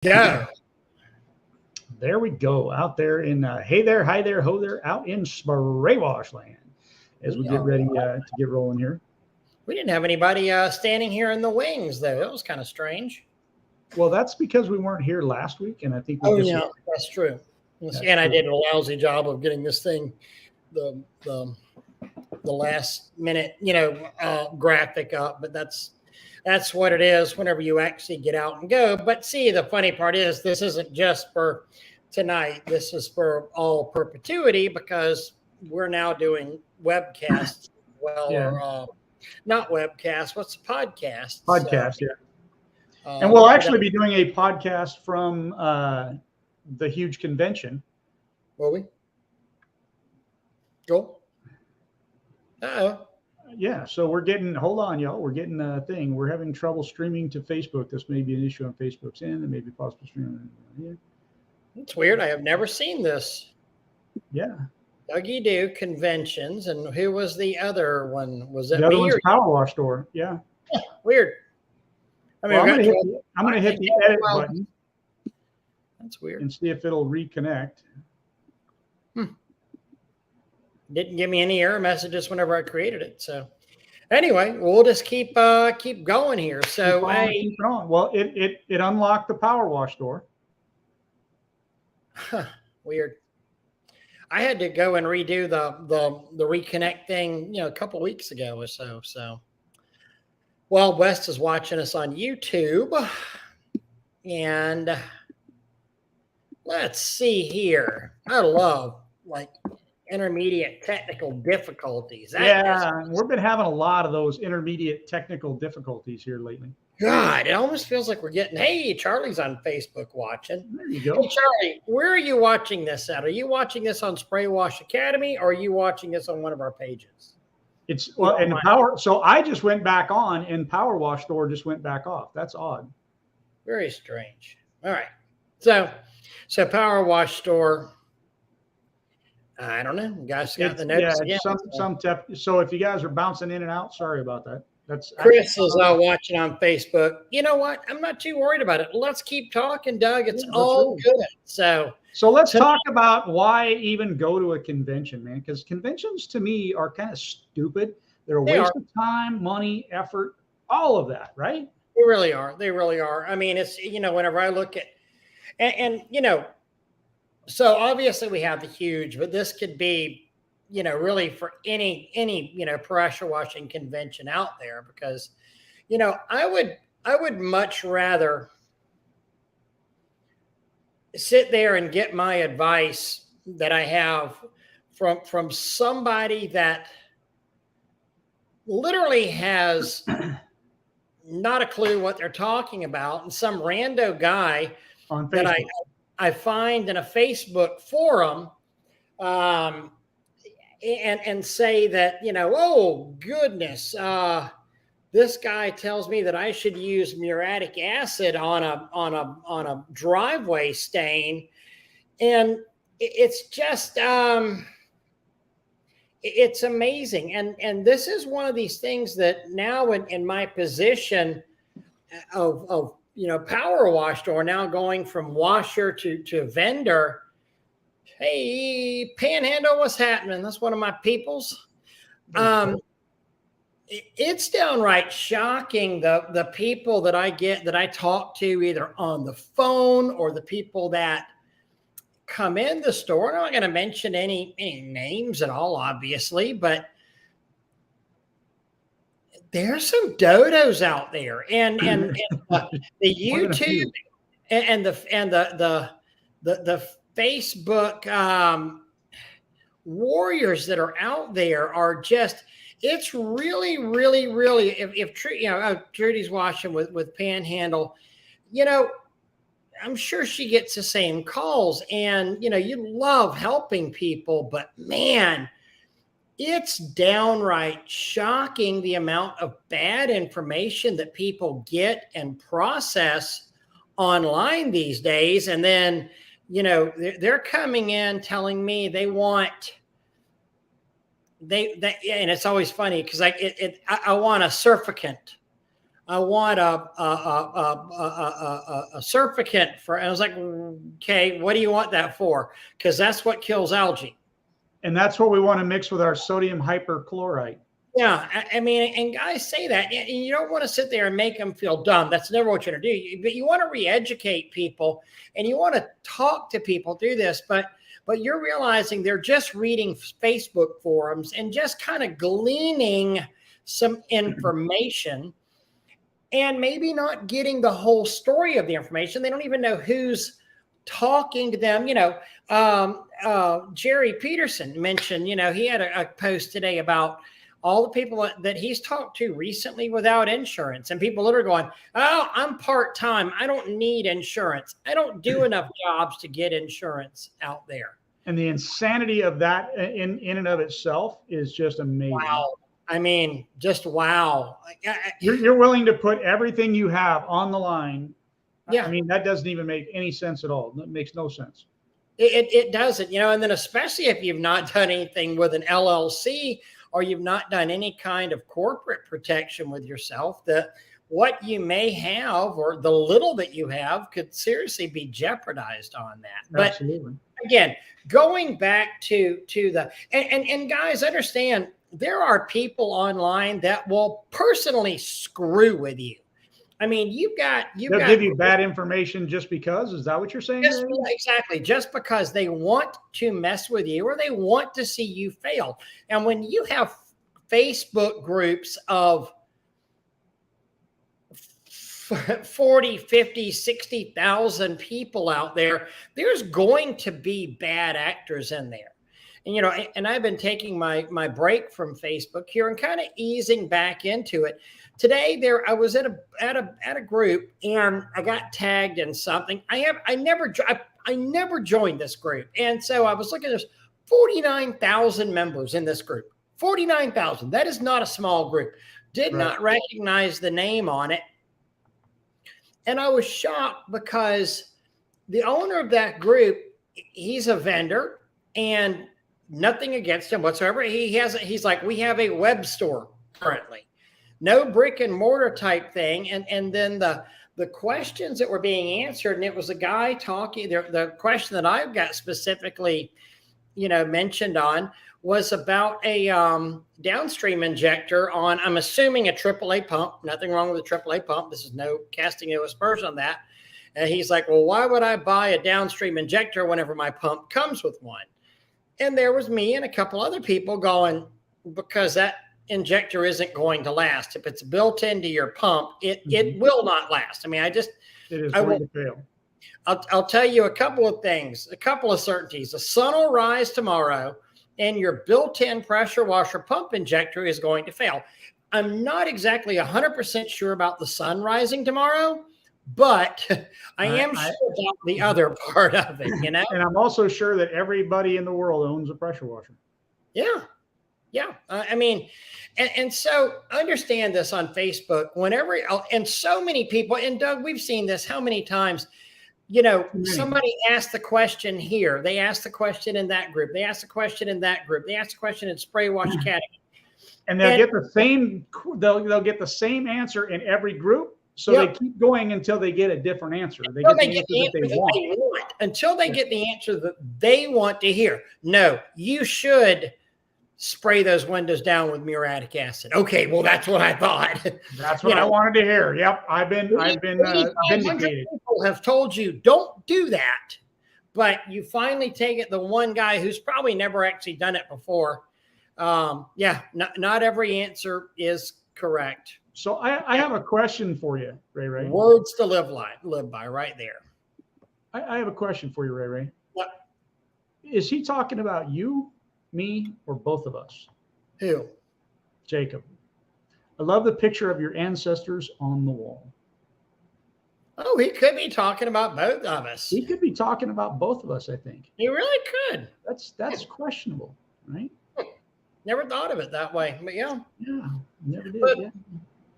Go. There we go. Out there in hey there, hi there, ho there, out in Spray Wash land as we get ready to get rolling here. We didn't have anybody standing here in the wings, though. That was kind of strange. Well, that's because we weren't here last week, and I think we yeah, that's true. And I did a lousy job of getting this thing, the last minute, graphic up, but that's what it is whenever you actually get out and go. But see, the funny part is this isn't just for tonight. This is for all perpetuity because we're now doing webcasts. Well, or not webcast. What's the podcast? Podcast, so, and we'll actually be doing a podcast from the huge convention. Will we? Cool. Uh-oh. Yeah, so we're getting, hold on, y'all. We're getting a thing. We're having trouble streaming to Facebook. This may be an issue on Facebook's end. There may be possible streaming here. It's weird. I have never seen this. Yeah. Dougie Do conventions, and who was the other one? Was it the other me one's or Power Wash Store? Yeah. Weird. I mean, well, I'm going to hit the edit button. That's weird. And see if it'll reconnect. Didn't give me any error messages whenever I created it. So anyway, we'll just keep going here. So keep it on. Well, it unlocked the Power Wash Store. Weird. I had to go and redo the reconnect thing, a couple weeks ago or so. So, well, West is watching us on YouTube, and let's see here. I love intermediate technical difficulties. We've been having a lot of those intermediate technical difficulties here lately. God, it almost feels like we're getting, hey, Charlie's on Facebook watching. There you go. Hey, Charlie, where are you watching this at? Are you watching this on Spray Wash Academy, or are you watching this on one of our pages? It's in the Power. So I just went back on, and Power Wash Store just went back off. That's odd. Very strange. All right. So Power Wash Store. I don't know. You guys got the notes again. So if you guys are bouncing in and out, sorry about that. That's Chris is watching on Facebook. You know what? I'm not too worried about it. Let's keep talking, Doug. It's all good. So let's talk about why even go to a convention, man. Because conventions to me are kind of stupid. They're a waste of time, money, effort, all of that, right? They really are. They really are. I mean, it's whenever I look at and so obviously we have the huge, but this could be, really for any pressure washing convention out there, because, I would much rather sit there and get my advice that I have from somebody that literally has not a clue what they're talking about, and some rando guy that I find in a Facebook forum, and say that, oh goodness, this guy tells me that I should use muriatic acid on a driveway stain, and it's just it's amazing, and this is one of these things that now in my position of Power Wash Store, now going from washer to vendor. Hey, Panhandle, what's happening? That's one of my peoples. It's downright shocking the people that I talk to either on the phone or the people that come in the store. I'm not going to mention any names at all, obviously, but there's some dodos out there, and the YouTube and the Facebook warriors that are out there are just, it's really, really, really, if Trudy's watching with Panhandle, I'm sure she gets the same calls, and, you love helping people, but man, it's downright shocking the amount of bad information that people get and process online these days. And then, they're coming in telling me they want, and it's always funny because I want a surfactant I want a surfactant for, and I was like, okay, what do you want that for? Because that's what kills algae. And that's what we want to mix with our sodium hyperchlorite. Yeah, I mean, and guys say that, and you don't want to sit there and make them feel dumb. That's never what you're going to do. But you want to re-educate people, and you want to talk to people through this. But you're realizing they're just reading Facebook forums and just kind of gleaning some information, and maybe not getting the whole story of the information. They don't even know who's talking to them. Jerry Peterson mentioned, he had a post today about all the people that he's talked to recently without insurance, and people that are going, oh, I'm part-time, I don't need insurance, I don't do enough jobs to get insurance out there. And the insanity of that in and of itself is just amazing. Wow. I mean, just wow. You're willing to put everything you have on the line. Yeah. I mean, that doesn't even make any sense at all. It makes no sense. It doesn't, and then especially if you've not done anything with an LLC, or you've not done any kind of corporate protection with yourself, that what you may have or the little that you have could seriously be jeopardized on that. Absolutely. But again, going back to the, and guys, understand, there are people online that will personally screw with you. I mean, they'll give you bad information just because. Is that what you're saying? Exactly. Just because they want to mess with you, or they want to see you fail. And when you have Facebook groups of 40, 50, 60,000 people out there, there's going to be bad actors in there. And, and I've been taking my break from Facebook here and kind of easing back into it. Today I was at a group, and I got tagged in something. I never joined this group. And so I was looking at this, 49,000 members in this group. 49,000. That is not a small group. Did not recognize the name on it. And I was shocked because the owner of that group, he's a vendor, and nothing against him whatsoever. He's like, we have a web store currently. No brick and mortar type thing. And then the questions that were being answered, and it was a guy talking, the question that I've got specifically, mentioned on was about a downstream injector on, I'm assuming, a AAA pump. Nothing wrong with a AAA pump. This is no casting no aspersion on that. And he's like, well, why would I buy a downstream injector whenever my pump comes with one? And there was me and a couple other people going, because that injector isn't going to last. If it's built into your pump, it will not last. I mean, it is going to fail. I'll tell you a couple of things, a couple of certainties. The sun will rise tomorrow, and your built-in pressure washer pump injector is going to fail. I'm not exactly 100% sure about the sun rising tomorrow, but I am sure about the other part of it, And I'm also sure that everybody in the world owns a pressure washer. Yeah. Yeah. I mean, and so understand this on Facebook, and so many people, and Doug, we've seen this how many times, somebody asked the question here. They asked the question in that group. They asked the question in that group. They asked the question in Spray Wash Academy. And they'll get the same answer in every group. So they keep going until they get a different answer. They get the answer that they want. Until they get the answer that they want to hear. No, you should spray those windows down with muriatic acid. Okay, well, that's what I thought. That's what I wanted to hear. Yep, I've been vindicated. People have told you don't do that, but you finally take it. The one guy who's probably never actually done it before. Not every answer is correct. So I have a question for you, Ray. Words to live by, right there. I have a question for you, Ray. What? Is he talking about you, me, or both of us? Who? Jacob. I love the picture of your ancestors on the wall. Oh, he could be talking about both of us. He could be talking about both of us, I think. He really could. That's questionable, right? Never thought of it that way, but yeah. Yeah, never did.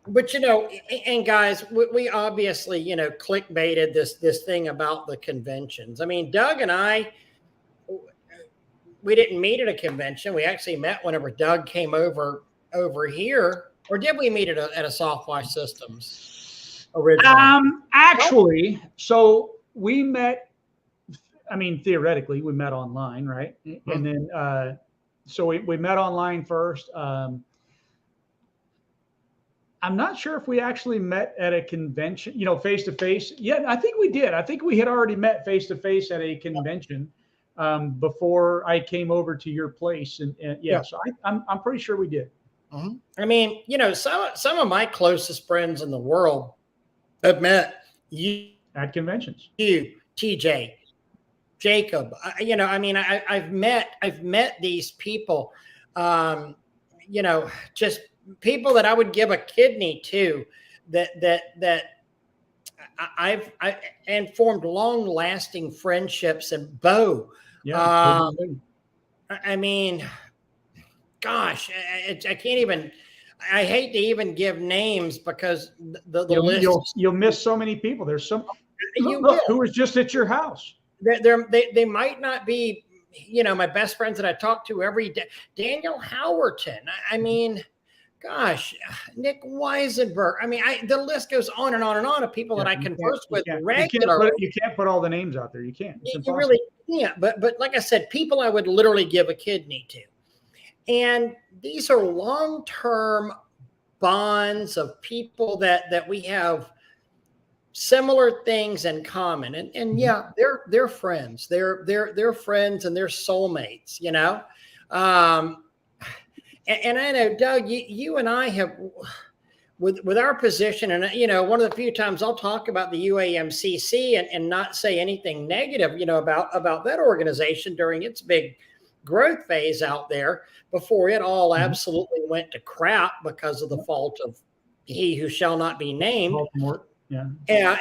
But and guys, we obviously, clickbaited this thing about the conventions. I mean, Doug and I, we didn't meet at a convention. We actually met whenever Doug came over here or did we meet at a Soft Wash Systems originally? Actually, so we met. I mean, theoretically, we met online, right? And then, so we met online first. I'm not sure if we actually met at a convention, face to face. Yeah, I think we did. I think we had already met face to face at a convention before I came over to your place, and yeah, so I'm pretty sure we did. I mean, some of my closest friends in the world have met you at conventions. You, TJ, Jacob. I've met these people. Just people that I would give a kidney to. That I've formed long lasting friendships. And Bo, I mean, gosh, I can't even. I hate to even give names because the list. You'll miss so many people. There's some. Look, who was just at your house? They might not be, my best friends that I talk to every day. Daniel Howerton. I mean, gosh, Nick Weisenberg. I mean, the list goes on and on and on of people that I converse with regularly. You can't put all the names out there. You can't. You really can't. But like I said, people I would literally give a kidney to. And these are long-term bonds of people that we have similar things in common. And yeah, they're friends. They're friends and they're soulmates, And I know, Doug, you and I have, with our position, and one of the few times I'll talk about the UAMCC and not say anything negative, about that organization during its big growth phase out there before it all absolutely went to crap because of the fault of he who shall not be named. Baltimore. Yeah,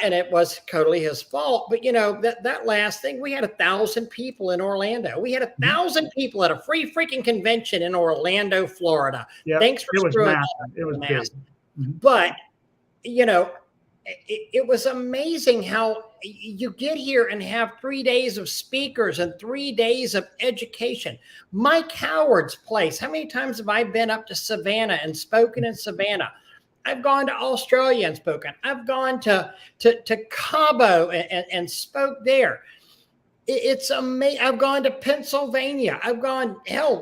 and it was totally his fault. But that last thing, we had 1,000 people in Orlando. We had 1,000 people at a free freaking convention in Orlando, Florida. Yep. Thanks for screwing up. It was massive. But it was amazing how you get here and have 3 days of speakers and 3 days of education. Mike Howard's place. How many times have I been up to Savannah and spoken in Savannah? I've gone to Australia and spoken. I've gone to Cabo and spoke there. It's amazing. I've gone to Pennsylvania. I've gone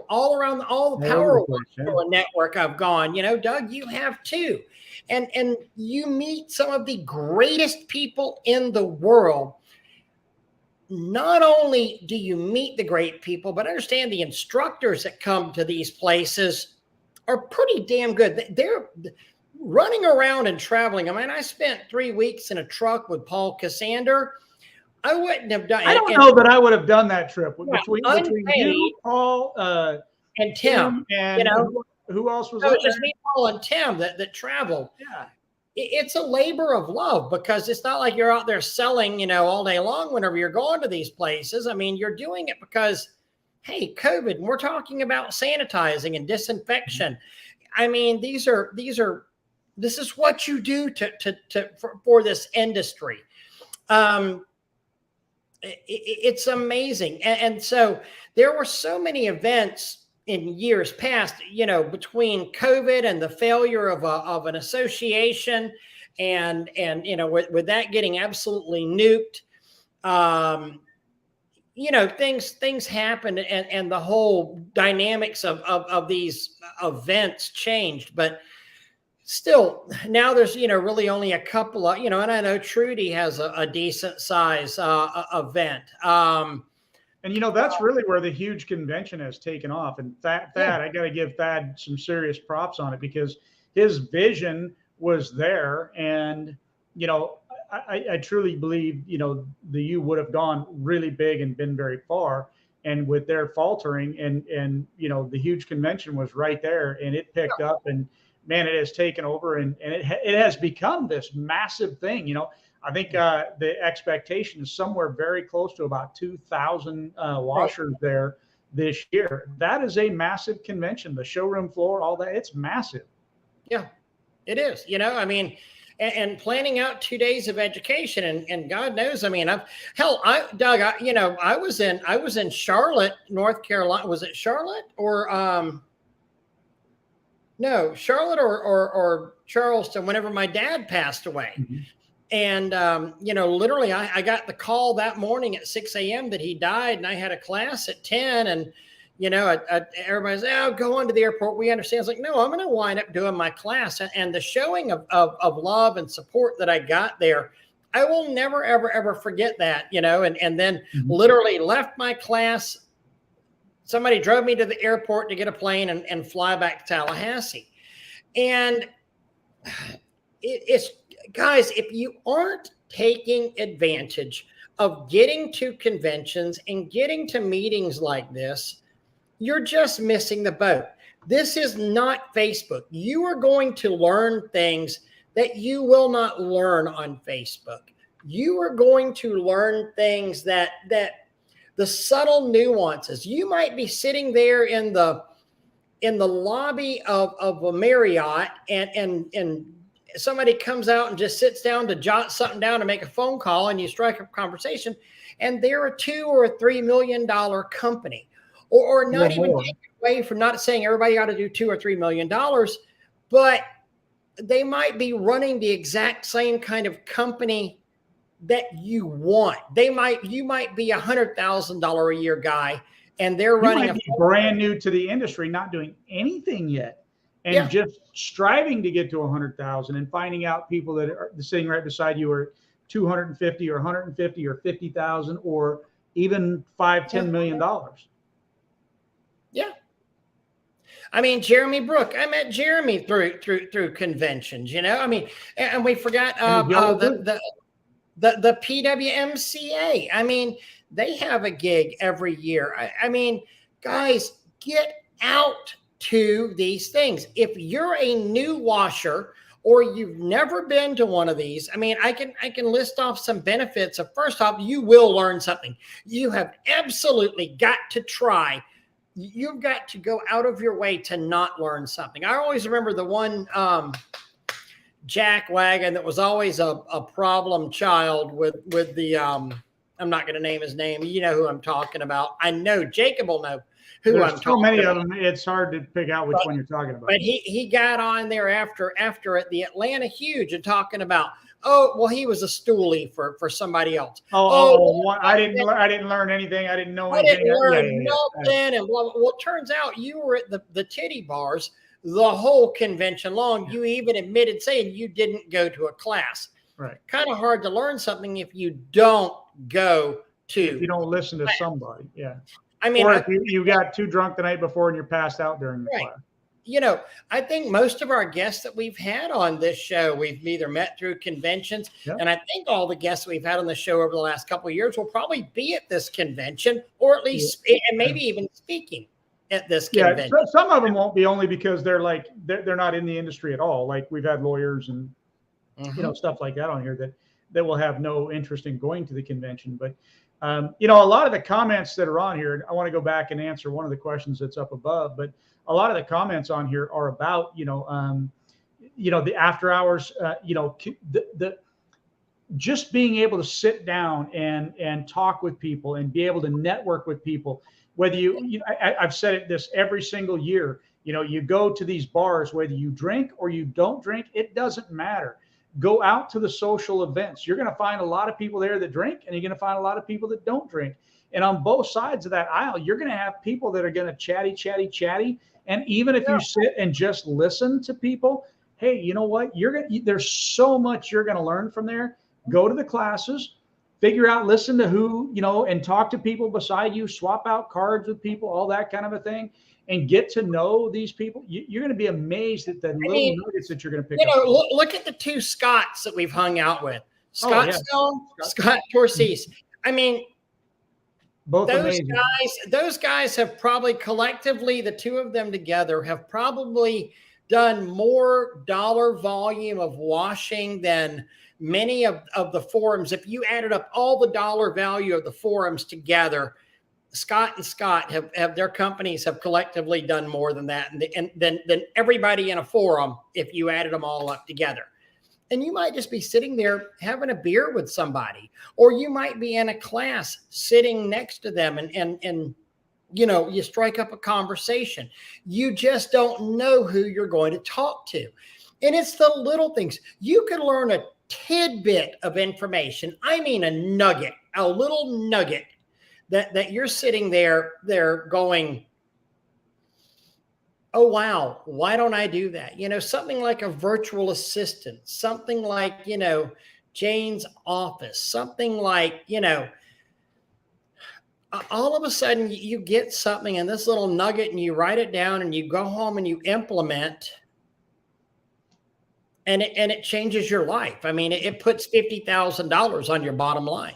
all around all the Power Network. I've gone. Doug, you have too, and you meet some of the greatest people in the world. Not only do you meet the great people, but understand the instructors that come to these places are pretty damn good. They're running around and traveling. I mean, I spent 3 weeks in a truck with Paul Cassander. I wouldn't have done. I don't know that I would have done that trip between you, Paul, and Tim. And who else was? It was just me, Paul, and Tim that traveled. Yeah, it's a labor of love because it's not like you're out there selling, all day long. Whenever you're going to these places, I mean, you're doing it because, hey, COVID, and we're talking about sanitizing and disinfection. I mean, this is what you do for this industry. It's amazing. And so there were so many events in years past, between COVID and the failure of an association and with that getting absolutely nuked, things happened and the whole dynamics of these events changed. But still, now there's, really only a couple of, and I know Trudy has a decent size event. And, that's really where the huge convention has taken off. And Thad, I got to give Thad some serious props on it because his vision was there. And, I truly believe, the U would have gone really big and been very far. And with their faltering and the huge convention was right there and it picked up and, man, it has taken over and it has become this massive thing. I think the expectation is somewhere very close to about 2,000 washers there this year. That is a massive convention. The showroom floor, all that, it's massive. Yeah, it is. I mean, and planning out 2 days of education and God knows, I mean, Doug, I was in Charlotte, North Carolina. Was it Charlotte or No, Charlotte or Charleston, whenever my dad passed away. Mhm. And, literally, I got the call that morning at 6 a.m. that he died, and I had a class at 10. And, everybody's, oh, go on to the airport. We understand. I was like, no, I'm going to wind up doing my class. And the showing of love and support that I got there, I will never, ever, ever forget that, and then Mhm. literally left my class. Somebody drove me to the airport to get a plane and fly back to Tallahassee. And it's guys, if you aren't taking advantage of getting to conventions and getting to meetings like this, you're just missing the boat. This is not Facebook. You are going to learn things that you will not learn on Facebook. You are going to learn things that the subtle nuances. You might be sitting there in the lobby of a Marriott, and somebody comes out and just sits down to jot something down to make a phone call, and you strike up a conversation, and they're a $2 or $3 million company, or not even take away from, not saying everybody ought to do $2 or $3 million, but they might be running the exact same kind of company that you want. You might be $100,000 a year guy, and they're running be brand new to the industry, not doing anything yet, and just striving to get to 100,000, and finding out people that are sitting right beside you are 250 or 150 or 50,000 or even $5-10 million. Yeah. I mean, Jeremy Brook. I met Jeremy through conventions. I mean, and we forgot the PWMCA. I mean, they have a gig every year. I mean, guys, get out to these things. If you're a new washer or you've never been to one of these, I mean, I can list off some benefits of, first off, you will learn something. You have absolutely got to try. You've got to go out of your way to not learn something. I always remember the one jack wagon that was always a problem child with the I'm not going to name his name. You know who I'm talking about. I know Jacob will know who There's I'm talking about. So many of them, it's hard to pick out which one you're talking about. But he got on there after at the Atlanta Huge and talking about, oh, well, he was a stoolie for somebody else. I didn't learn anything. I didn't know anything. I didn't learn nothing. And blah, blah. Well, it turns out you were at the titty bars the whole convention long. You even admitted saying you didn't go to a class. Right. Kind of hard to learn something if you don't go to. If you don't listen to somebody. Yeah. I mean, or if you got too drunk the night before and you're passed out during the class. I think most of our guests that we've had on this show, we've either met through conventions, and I think all the guests we've had on the show over the last couple of years will probably be at this convention, or at least, and maybe even speaking at this convention. Yeah, some of them won't be, only because they're not in the industry at all. Like, we've had lawyers and stuff like that on here that will have no interest in going to the convention. But a lot of the comments that are on here, I want to go back and answer one of the questions that's up above, but a lot of the comments on here are about, the after hours, the just being able to sit down and talk with people and be able to network with people. Whether I've said this every single year, you go to these bars, whether you drink or you don't drink, it doesn't matter. Go out to the social events. You're going to find a lot of people there that drink, and you're going to find a lot of people that don't drink. And on both sides of that aisle, you're going to have people that are going to chatty. And even if you sit and just listen to people, hey, you know what? There's so much you're going to learn from there. Go to the classes, figure out, listen to who, and talk to people beside you, swap out cards with people, all that kind of a thing, and get to know these people. You're going to be amazed at the little nuggets that you're going to pick up. Look at the two Scotts that we've hung out with. Scott Stone, Scott Torcese. I mean, both those guys have probably collectively, the two of them together, have probably done more dollar volume of washing than many of the forums. If you added up all the dollar value of the forums together, Scott and Scott have their companies have collectively done more than that, and than everybody in a forum if you added them all up together. And you might just be sitting there having a beer with somebody, or you might be in a class sitting next to them and you strike up a conversation. You just don't know who you're going to talk to. And it's the little things. You can learn a tidbit of information. I mean, a nugget, a little nugget that you're sitting there going, oh, wow, why don't I do that? Something like a virtual assistant, something like, Jane's office, something like, all of a sudden you get something in this little nugget and you write it down and you go home and you implement, and it changes your life. I mean, it puts $50,000 on your bottom line.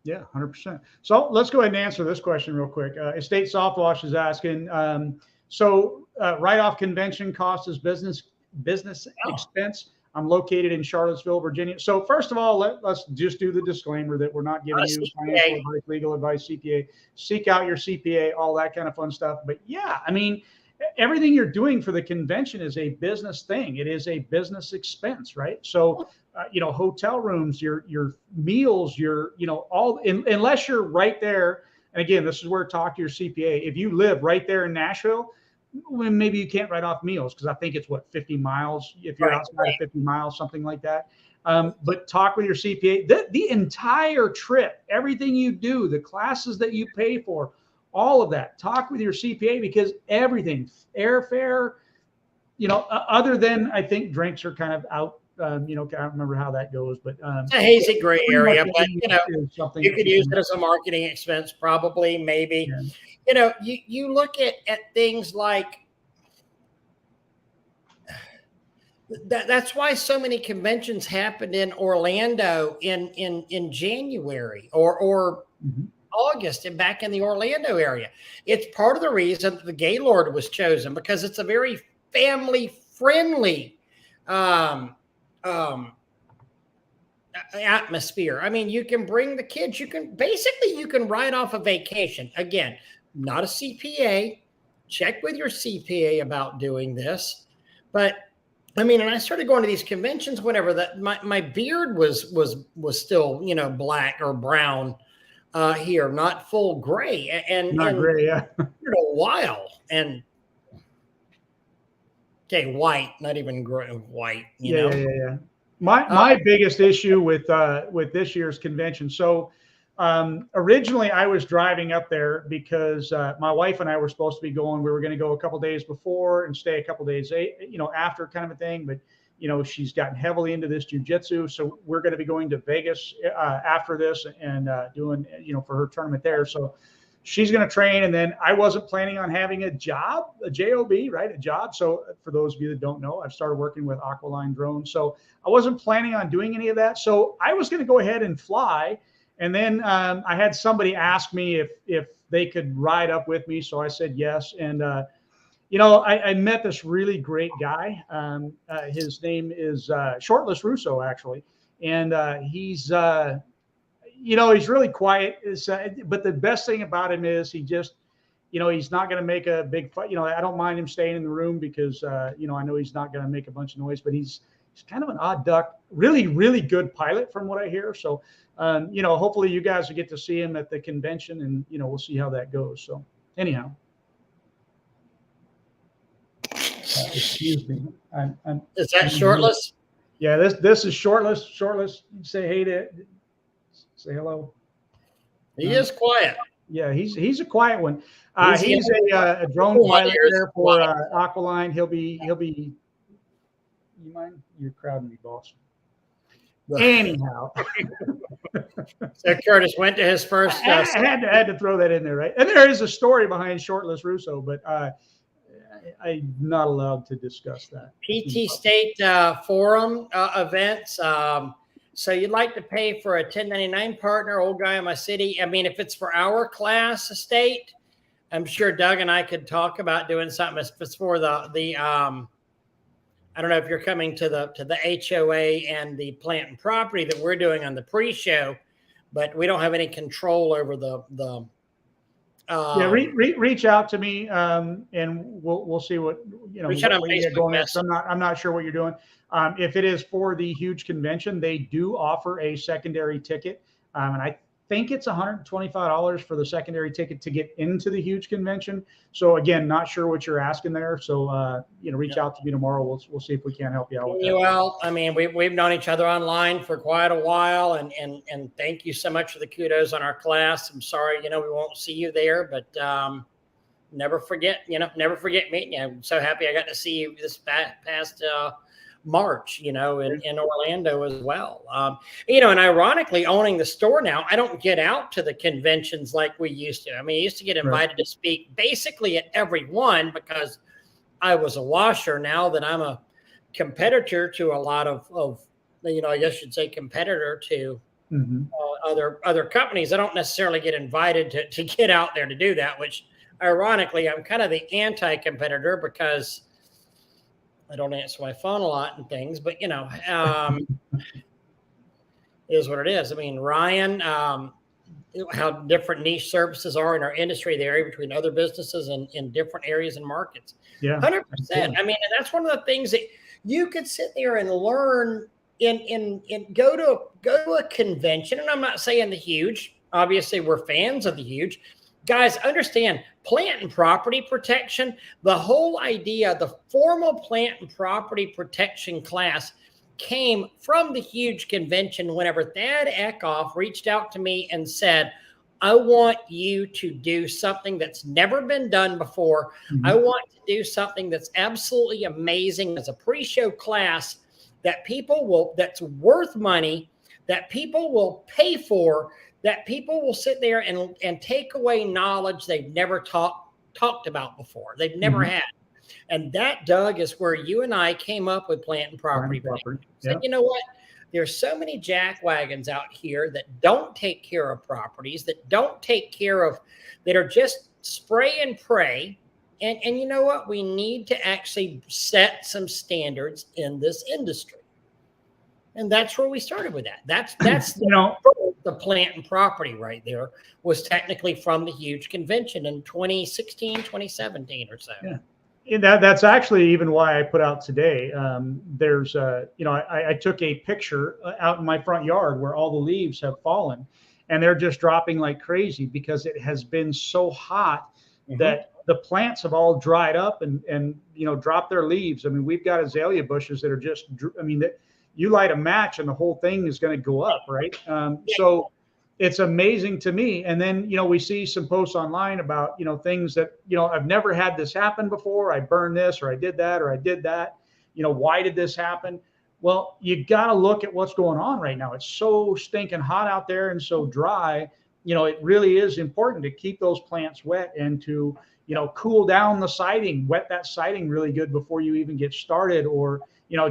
Yeah, 100%. So let's go ahead and answer this question real quick. Estate Softwash is asking, write-off convention cost is business expense. I'm located in Charlottesville, Virginia. So first of all, let's just do the disclaimer that we're not giving you financial advice, legal advice, CPA. Seek out your CPA, all that kind of fun stuff. But yeah, I mean, everything you're doing for the convention is a business thing. It is a business expense, right? So, hotel rooms, your meals, unless you're right there. And again, this is where talk to your CPA. If you live right there in Nashville, well, maybe you can't write off meals because I think it's 50 miles if you're outside of 50 miles, something like that. But talk with your CPA. The entire trip, everything you do, the classes that you pay for, all of that. Talk with your CPA because everything, airfare, other than I think drinks are kind of out. I don't remember how that goes, but it's a hazy gray area. But you could use it as a marketing expense, probably, maybe. Yeah. You look at things like that's why so many conventions happened in Orlando in January or August and back in the Orlando area. It's part of the reason the Gaylord was chosen because it's a very family friendly atmosphere. I mean, you can bring the kids. You can write off a vacation. Again, not a CPA. Check with your CPA about doing this. But I mean, and I started going to these conventions whenever my beard was still black or brown here, not full gray, and gray, yeah. A while and. Okay, white, not even gray, white. Yeah. My biggest issue with this year's convention. So originally I was driving up there because my wife and I were supposed to be going. We were going to go a couple days before and stay a couple days, after, kind of a thing. But she's gotten heavily into this jiu-jitsu, so we're going to be going to Vegas after this and doing for her tournament there. So she's going to train, and then I wasn't planning on having a job, a job, right? A job. So for those of you that don't know, I've started working with Aqualine drones. So I wasn't planning on doing any of that. So I was going to go ahead and fly. And then I had somebody ask me if they could ride up with me. So I said yes. And, I met this really great guy. His name is Shortless Russo, actually. And he's really quiet. But the best thing about him is he just, he's not going to make a big fight. I don't mind him staying in the room because, I know he's not going to make a bunch of noise, but he's kind of an odd duck, really, really good pilot from what I hear. So, hopefully you guys will get to see him at the convention and, we'll see how that goes. So anyhow, excuse me. Is that Shortless? Yeah, this is Shortless. Shortless, say hey to. Say hello. He is quiet. Yeah, he's a quiet one. He's a drone pilot there for Aqualine. He'll be. You mind? You're crowding me, boss. Anyhow, so Curtis went to his first. I had to throw that in there, right? And there is a story behind Shortless Russo, but I'm not allowed to discuss that. PT State Forum events. So you'd like to pay for a 1099 partner, old guy in my city. I mean, if it's for our class estate, I'm sure Doug and I could talk about doing something. If it's for the I don't know if you're coming to the HOA and the plant and property that we're doing on the pre-show, but we don't have any control over the. Reach out to me and we'll see what Reach out on Facebook. I'm not sure what you're doing. If it is for the huge convention, they do offer a secondary ticket, and think it's $125 for the secondary ticket to get into the huge convention. So again, not sure what you're asking there. So reach out to me tomorrow. We'll see if we can help you out with that. Well, I mean, we've known each other online for quite a while, and thank you so much for the kudos on our class. I'm sorry, we won't see you there, but never forget meeting you. I'm so happy I got to see you this past March, in Orlando as well. And ironically, owning the store now, I don't get out to the conventions like we used to. I mean, I used to get invited to speak basically at every one because I was a washer. Now that I'm a competitor to a lot of I guess you'd say competitor to other companies, I don't necessarily get invited to get out there to do that, which ironically, I'm kind of the anti-competitor because I don't answer my phone a lot and things, but is what it is. I mean, Ryan, how different niche services are in our industry, the area between other businesses and in different areas and markets. Yeah, 100%. I mean, and that's one of the things that you could sit there and learn in go to a convention. And I'm not saying the huge. Obviously, we're fans of the huge. Guys, understand plant and property protection. The whole idea, the formal plant and property protection class came from the huge convention whenever Thad Eckhoff reached out to me and said, I want you to do something that's never been done before. I want to do something that's absolutely amazing as a pre-show class that that's worth money, that people will pay for, that people will sit there and take away knowledge they've never talked about before. They've never had. And that, Doug, is where you and I came up with plant and property. So, you know what? There's so many jackwagons out here that don't take care of properties, that don't take care of, that are just spray and pray. And you know what? We need to actually set some standards in this industry. And that's where we started with that. That's the plant and property right there was technically from the huge convention in 2016, 2017 or so. Yeah. And that's actually even why I put out today. There's, I took a picture out in my front yard where all the leaves have fallen and they're just dropping like crazy because it has been so hot that the plants have all dried up and dropped their leaves. I mean, we've got azalea bushes that are just, that you light a match and the whole thing is going to go up, right? So it's amazing to me. And then, we see some posts online about, things that, I've never had this happen before. I burned this, or I did that, or I did that. Why did this happen? Well, you got to look at what's going on right now. It's so stinking hot out there and so dry. It really is important to keep those plants wet and to, cool down the siding, wet that siding really good before you even get started, or,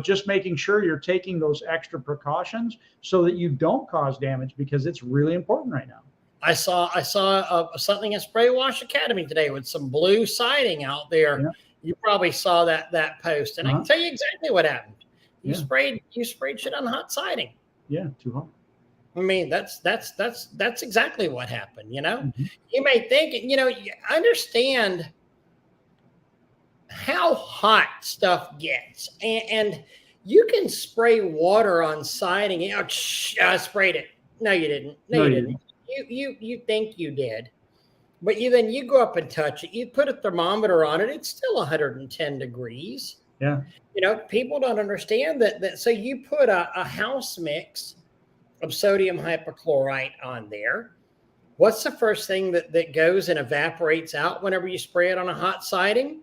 just making sure you're taking those extra precautions so that you don't cause damage, because it's really important right now. I saw something at Spray Wash Academy today with some blue siding out there. Yeah. You probably saw that post, and I can tell you exactly what happened. You sprayed shit on hot siding. Yeah, too hot. I mean, that's exactly what happened. You may think, understand how hot stuff gets, and you can spray water on siding. I sprayed it. No, you didn't. No, you didn't. You think you did, but then you go up and touch it. You put a thermometer on it. It's still 110 degrees. Yeah. People don't understand that. So you put a house mix of sodium hypochlorite on there. What's the first thing that goes and evaporates out whenever you spray it on a hot siding?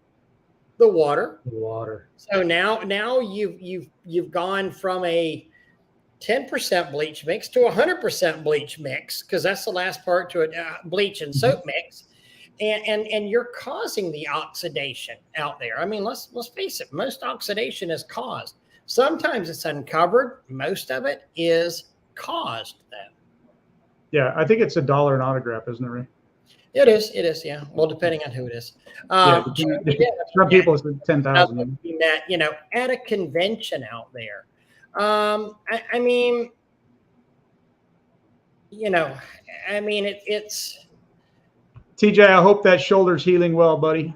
The water. The water. So now you've gone from a 10% bleach mix to 100% bleach mix, because that's the last part to a bleach and soap mix, and you're causing the oxidation out there. I mean, let's face it, most oxidation is caused. Sometimes it's uncovered. Most of it is caused then. Yeah, I think it's $1 an autograph, isn't it, Ray? It is, yeah. Well, depending on who it is. Some people it's 10,000. At a convention out there. I mean, it's. TJ, I hope that shoulder's healing well, buddy.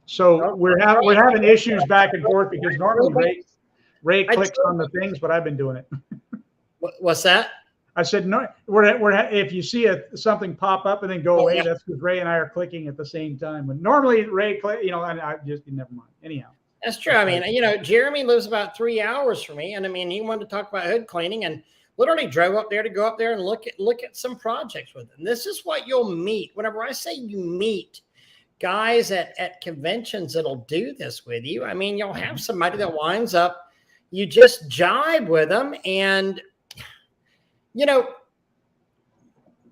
So we're having issues back and forth because normally Ray I clicks on the things, but I've been doing it. What's that? I said, no, if you see something pop up and then go away, that's because Ray and I are clicking at the same time. But normally Ray, and I just, never mind. Anyhow. That's true. I mean, Jeremy lives about 3 hours from me. And I mean, he wanted to talk about hood cleaning and literally drove up there to go up there and look at some projects with him. This is what you'll meet. Whenever I say you meet guys at conventions that'll do this with you, I mean, you'll have somebody that winds up, you just jibe with them. And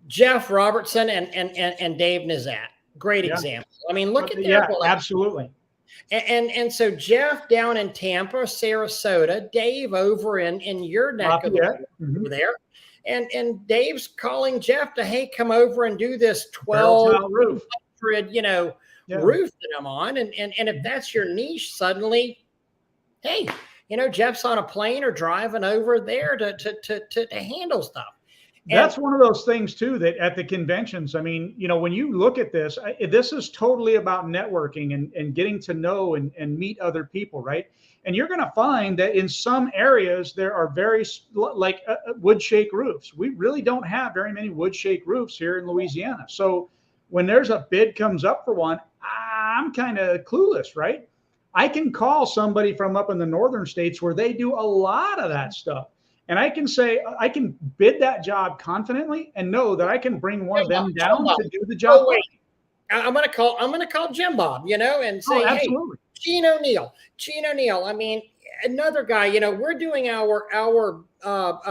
Jeff Robertson and Dave Nazat, great example. I mean, look at their absolutely. And so Jeff down in Tampa, Sarasota, Dave over in your neck of the woods over there. And Dave's calling Jeff to, hey, come over and do this 1200 roof, roof that I'm on. And if that's your niche, suddenly, hey, Jeff's on a plane or driving over there to handle stuff. That's one of those things too, that at the conventions, I mean, when you look at this, this is totally about networking and getting to know and meet other people, right? And you're going to find that in some areas there are very wood shake roofs. We really don't have very many wood shake roofs here in Louisiana. So when there's a bid comes up for one, I'm kind of clueless, right? I can call somebody from up in the northern states where they do a lot of that stuff. And I can say, I can bid that job confidently and know that I can bring one of them down to do the job. Oh, wait. I'm going to call Jim Bob, and say, hey, Gene O'Neill. I mean, another guy, we're doing our HOA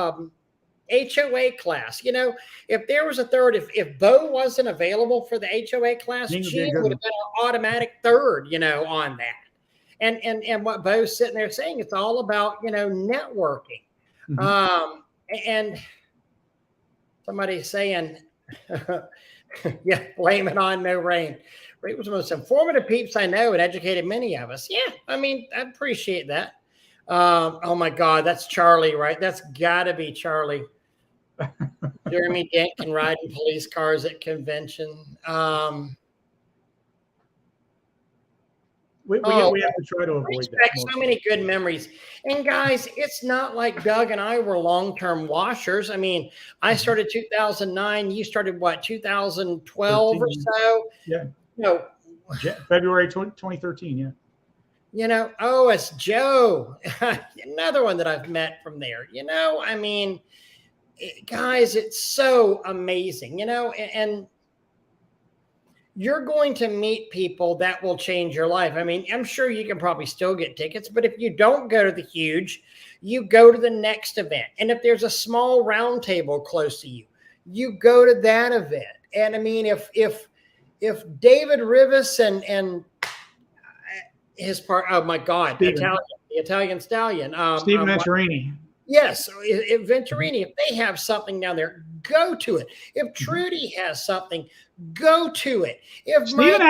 class. If there was a third, if Bo wasn't available for the HOA class, Gene would have been an automatic third, on that. And what Bo's sitting there saying, it's all about, networking. Mm-hmm. And somebody's saying, blame it on no rain. Ray was the most informative peeps I know and educated many of us. Yeah, I mean, I appreciate that. Oh my God, that's Charlie, right? That's gotta be Charlie. Jeremy Dent can ride in police cars at convention. We have to try to avoid that. So many good memories. And guys, it's not like Doug and I were long-term washers. I mean, I started 2009. You started what, 2012 or so? Yeah. February 2013. Yeah. It's Joe, another one that I've met from there. I mean, guys, it's so amazing, and you're going to meet people that will change your life. I mean, I'm sure you can probably still get tickets, but if you don't go to the huge, you go to the next event. And if there's a small round table close to you, you go to that event. And I mean, if David Rivas and his part, oh my God, the Italian stallion, Stephen Venturini. Yes, if Venturini, if they have something down there, go to it. If Trudy has something, go to it. If Stephen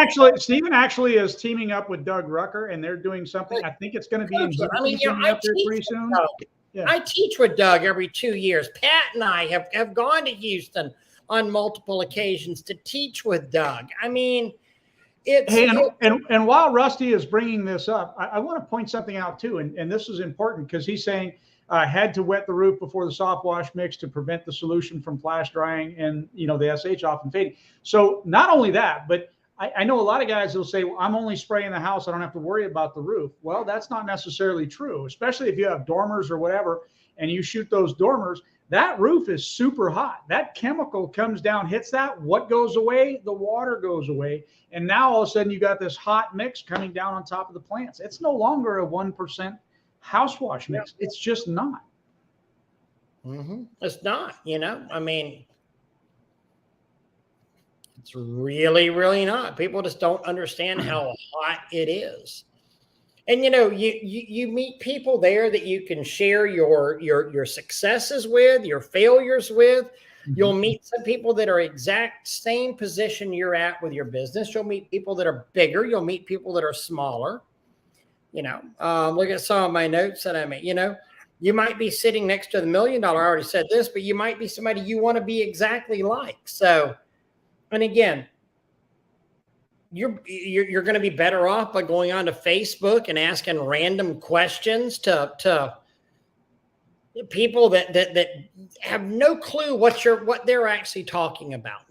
actually is teaming up with Doug Rucker, and they're doing something. I think it's going to be in up there pretty soon. I teach with Doug every 2 years. Pat and I have gone to Houston on multiple occasions to teach with Doug. I mean, and while Rusty is bringing this up, I want to point something out too, and this is important because he's saying had to wet the roof before the soft wash mix to prevent the solution from flash drying and the SH off and fading. So not only that, but I know a lot of guys will say, well, I'm only spraying the house, I don't have to worry about the roof. Well, that's not necessarily true, especially if you have dormers or whatever and you shoot those dormers. That roof is super hot. That chemical comes down, hits that. What goes away? The water goes away. And now all of a sudden you got this hot mix coming down on top of the plants. It's no longer a 1% house wash mix. It's just not. Mm-hmm. It's not, I mean, it's really, really not. People just don't understand how hot it is. And, you meet people there that you can share your successes with, your failures with. Mm-hmm. You'll meet some people that are exact same position you're at with your business. You'll meet people that are bigger. You'll meet people that are smaller. Look at some of my notes that I made. You might be sitting next to the $1 million. I already said this, but you might be somebody you want to be exactly like. So, and again, you're going to be better off by going onto Facebook and asking random questions to people that have no clue what they're actually talking about.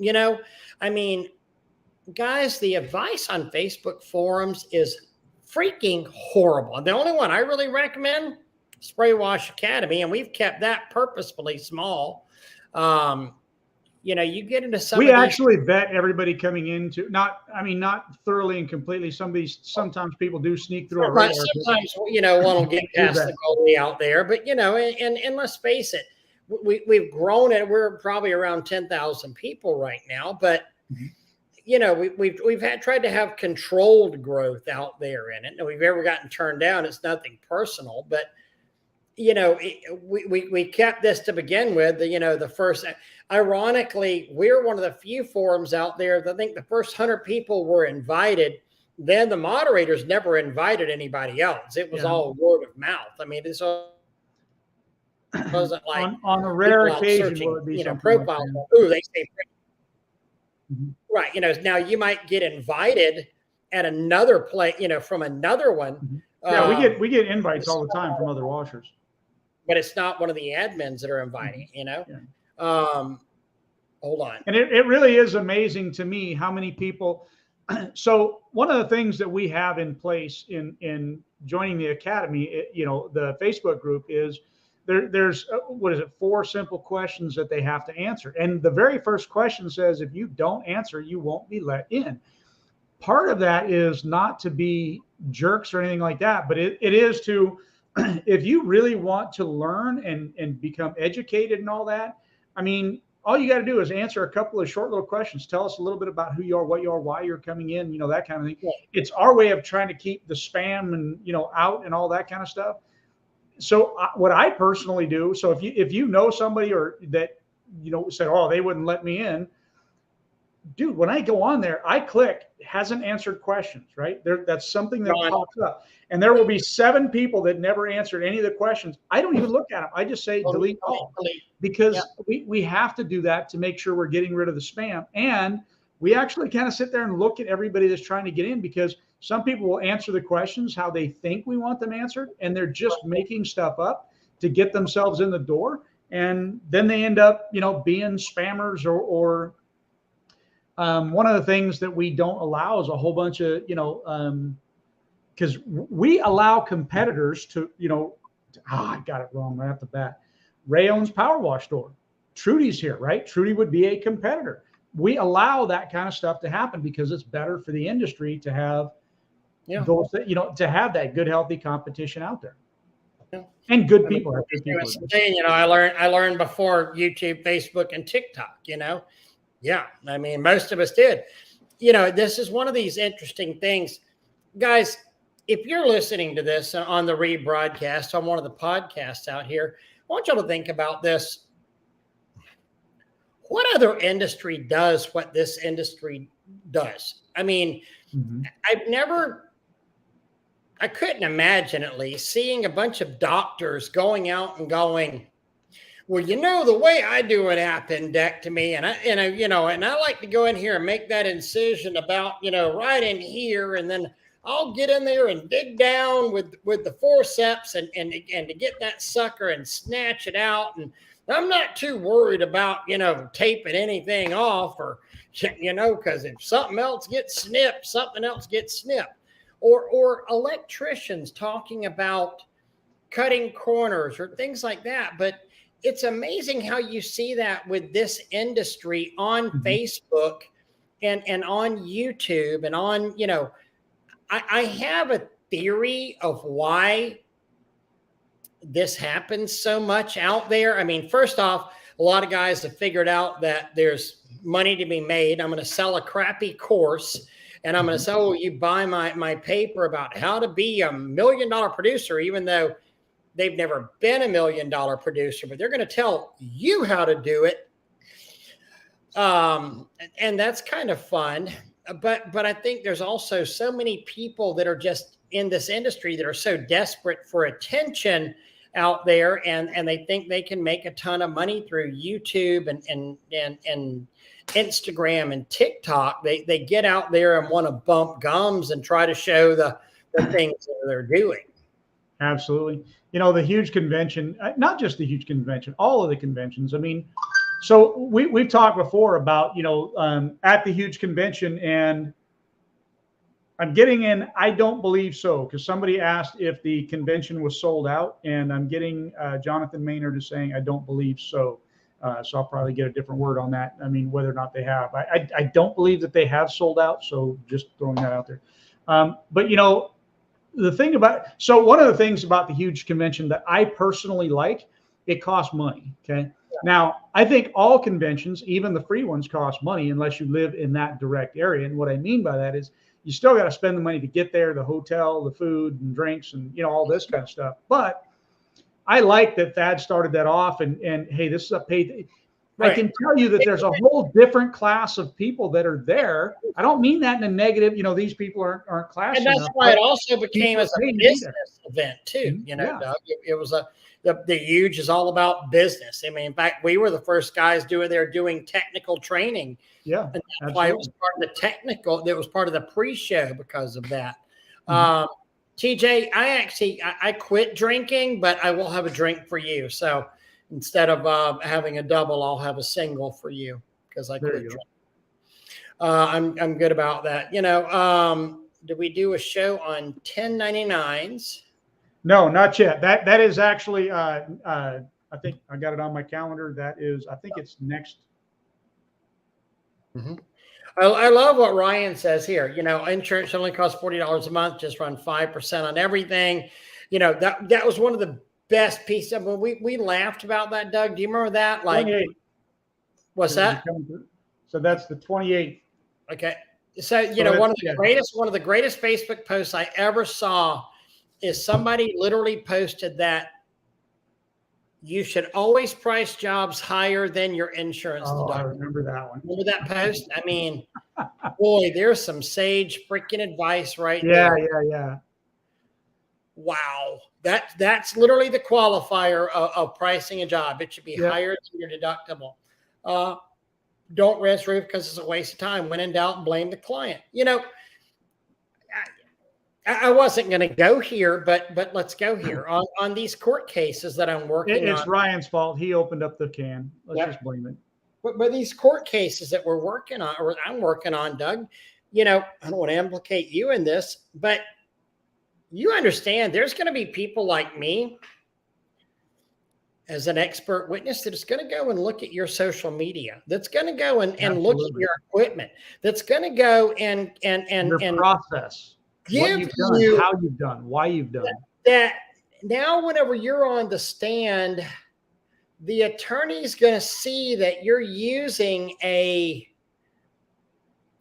I mean, guys, the advice on Facebook forums is freaking horrible. And the only one I really recommend, Spray Wash Academy, and we've kept that purposefully small. You get into some. We actually vet everybody coming into, not thoroughly and completely. Sometimes people do sneak through our radar. Sometimes one will get past the goalie out there, but and let's face it, we've grown it. We're probably around 10,000 people right now, but we've tried to have controlled growth out there in it. And we've ever gotten turned down. It's nothing personal, but we kept this to begin with. The first, ironically, we're one of the few forums out there that I think the first 100 people were invited. Then the moderators never invited anybody else. It was all word of mouth. I mean, it wasn't like on a rare occasion will it be profile. Ooh, they say right. Now you might get invited at another play, from another one. Yeah, we get invites all the time from other washers. But it's not one of the admins that are inviting, hold on. And it really is amazing to me how many people. So one of the things that we have in place in joining the Academy, the Facebook group is there's 4 simple questions that they have to answer. And the very first question says, if you don't answer, you won't be let in. Part of that is not to be jerks or anything like that, but it is to, if you really want to learn and become educated and all that, I mean, all you got to do is answer a couple of short little questions. Tell us a little bit about who you are, what you are, why you're coming in, that kind of thing. Yeah. It's our way of trying to keep the spam and, out and all that kind of stuff. So what I personally do, so if you know somebody or that, said, oh, they wouldn't let me in, dude, when I go on there, I click hasn't answered questions, right? That's something that pops up. And there will be 7 people that never answered any of the questions. I don't even look at them. I just say delete all, because we have to do that to make sure we're getting rid of the spam. And we actually kind of sit there and look at everybody that's trying to get in, because some people will answer the questions how they think we want them answered, and they're just making stuff up to get themselves in the door. And then they end up, being spammers or one of the things that we don't allow is a whole bunch of, because we allow competitors to, I got it wrong right off the bat. Ray owns Power Wash Store. Trudy's here, right? Trudy would be a competitor. We allow that kind of stuff to happen because it's better for the industry to have those, to have that good, healthy competition out there. Yeah. And good people. I learned before YouTube, Facebook, and TikTok, Yeah, I mean, most of us did. This is one of these interesting things. Guys, if you're listening to this on the rebroadcast, on one of the podcasts out here, I want y'all to think about this. What other industry does what this industry does? I mean, I couldn't imagine, at least, seeing a bunch of doctors going out and going, well, the way I do an appendectomy, and I like to go in here and make that incision about, right in here, and then I'll get in there and dig down with the forceps and to get that sucker and snatch it out. And I'm not too worried about, taping anything off or, because if something else gets snipped, something else gets snipped. Or electricians talking about cutting corners or things like that. But it's amazing how you see that with this industry on Facebook and on YouTube and on, I have a theory of why this happens so much out there. I mean, first off, a lot of guys have figured out that there's money to be made. I'm going to sell a crappy course, and I'm going to say, oh, you buy my paper about how to be a $1 million producer, even though they've never been a $1 million producer, but they're going to tell you how to do it. And that's kind of fun. But I think there's also so many people that are just in this industry that are so desperate for attention out there, and they think they can make a ton of money through YouTube and Instagram and TikTok. They get out there and want to bump gums and try to show the things that they're doing. Absolutely. The huge convention, not just the huge convention, all of the conventions. I mean, so we've talked before about, at the huge convention, and I'm getting in, I don't believe so, because somebody asked if the convention was sold out, and I'm getting Jonathan Maynard is saying, I don't believe so. So I'll probably get a different word on that. I mean, whether or not they have. I don't believe that they have sold out, so just throwing that out there. But, the thing so one of the things about the huge convention that I personally like, it costs money. Okay. Yeah. Now, I think all conventions, even the free ones, cost money unless you live in that direct area. And what I mean by that is you still got to spend the money to get there, the hotel, the food and drinks, and all this kind of stuff. But I like that Thad started that off, and hey, this is a paid. Right. I can tell you that there's a whole different class of people that are there. I don't mean that in a negative. These people aren't classy. And that's enough, why it also became as a business event too. Yeah. Doug, it was the huge is all about business. I mean, in fact, we were the first guys doing technical training. Yeah, and that's why it was part of the technical. It was part of the pre-show because of that. Mm-hmm. TJ, I quit drinking, but I will have a drink for you. So instead of having a double, I'll have a single for you because I quit drinking. I'm good about that. Did we do a show on 1099s? No, not yet. That is actually I think I got it on my calendar. That is, I think it's next. Mm-hmm. I love what Ryan says here. Insurance only costs $40 a month. Just run 5% on everything. That was one of the best pieces. I mean, we laughed about that, Doug. Do you remember that? Like, 28. What's that? So that's the 28th. Okay. So one of the greatest Facebook posts I ever saw is somebody literally posted that you should always price jobs higher than your insurance deductible. I remember that one. Remember that post? I mean, boy, there's some sage freaking advice right there. Yeah. Wow. That's literally the qualifier of pricing a job. It should be higher than your deductible. Don't rent roof because it's a waste of time. When in doubt, blame the client. I wasn't going to go here, but let's go here on these court cases that I'm working on. It's Ryan's fault. He opened up the can. Let's just blame it. But these court cases that we're working on, or I'm working on, Doug, I don't want to implicate you in this, but you understand there's going to be people like me as an expert witness that is going to go and look at your social media, that's going to go and look at your equipment, that's going to go and your process. What you've done, how you've done, why you've done. That now, whenever you're on the stand, the attorney's going to see that you're using I'm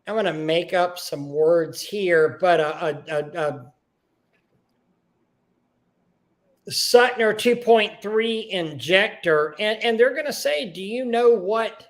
going to make up some words here, but a Suttner 2.3 injector, and they're going to say, do you know what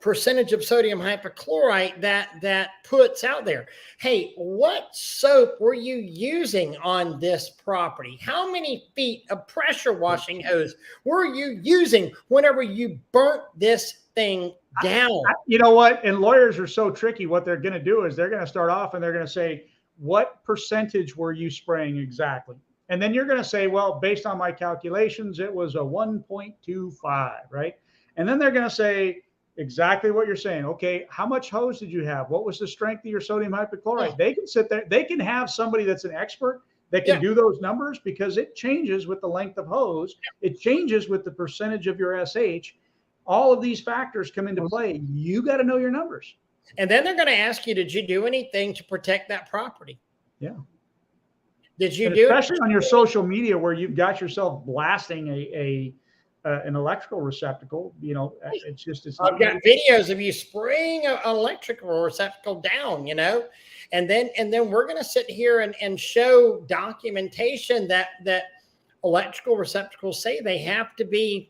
percentage of sodium hypochlorite that puts out there? Hey, what soap were you using on this property? How many feet of pressure washing hose were you using whenever you burnt this thing down? You know what? And lawyers are so tricky. What they're going to do is they're going to start off and they're going to say, what percentage were you spraying exactly? And then you're going to say, well, based on my calculations, it was a 1.25, right? And then they're going to say, exactly what you're saying. Okay, how much hose did you have? What was the strength of your sodium hypochlorite? They can sit there. They can have somebody that's an expert that can do those numbers, because it changes with the length of hose. It changes with the percentage of your SH. All of these factors come into play. You got to know your numbers. And then they're going to ask you, did you do anything to protect that property? Yeah. Did you especially on your social media where you've got yourself blasting an electrical receptacle, I've got videos of you spraying an electrical receptacle down, and then we're going to sit here and show documentation that electrical receptacles say they have to be,